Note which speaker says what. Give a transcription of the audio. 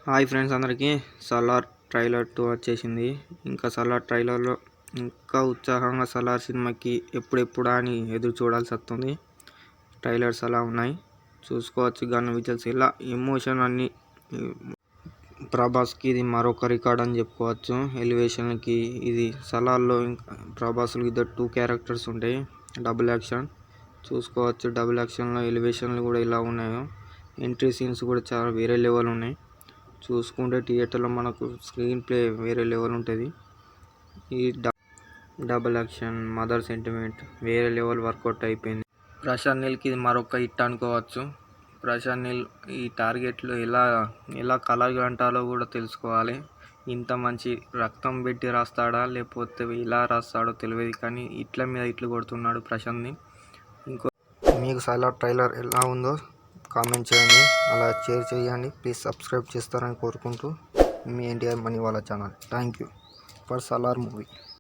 Speaker 1: Hi friends అందరికీ Salaar trailer 2 వచ్చేసింది. ఇంకా సలార్ ట్రైలర్లో ఇంకా ఉత్సాహంగా సలార్ సినిమాకి ఎప్పుడెప్పుడా అని ఎదురు చూడాల్సి వస్తుంది. ట్రైలర్స్ అలా ఉన్నాయి, చూసుకోవచ్చు. గన్ విజువల్స్ ఇలా ఎమోషన్ అన్ని. ప్రభాస్కి ఇది మరొక రికార్డ్ అని చెప్పుకోవచ్చు. ఎలివేషన్కి ఇది సలార్లో ప్రభాస్కి ఇద్దరు 2 క్యారెక్టర్స్ ఉంటాయి. డబుల్ యాక్షన్ చూసుకోవచ్చు. డబుల్ యాక్షన్లో ఎలివేషన్లు కూడా ఇలా ఉన్నాయో, ఎంట్రీ సీన్స్ కూడా చాలా వేరే లెవెల్ ఉన్నాయి. చూసుకుంటే థియేటర్లో మనకు స్క్రీన్ ప్లే వేరే లెవెల్ ఉంటుంది. ఈ డబుల్ యాక్షన్ మదర్ సెంటిమెంట్ వేరే లెవెల్ వర్కౌట్ అయిపోయింది. ప్రశాంత్ నీల్కి ఇది మరొక హిట్ అనుకోవచ్చు. ప్రశాంత్ నీల్ ఈ టార్గెట్లో ఎలా కలర్ అంటారో కూడా తెలుసుకోవాలి. ఇంత మంచి రక్తం పెట్టి రాస్తాడా లేకపోతే ఇలా రాస్తాడో తెలియదు, కానీ ఇట్ల మీద ఇట్లు కొడుతున్నాడు ప్రశాంత్ని. మీకు సలార్ ట్రైలర్ ఎలా ఉందో కామెంట్ చేయండి, అలా షేర్ చేయండి. ప్లీజ్ సబ్స్క్రైబ్ చేస్తారని కోరుకుంటూ మీ ఎన్టీఆర్ మనీ వాళ్ళ channel. Thank you for Salaar movie.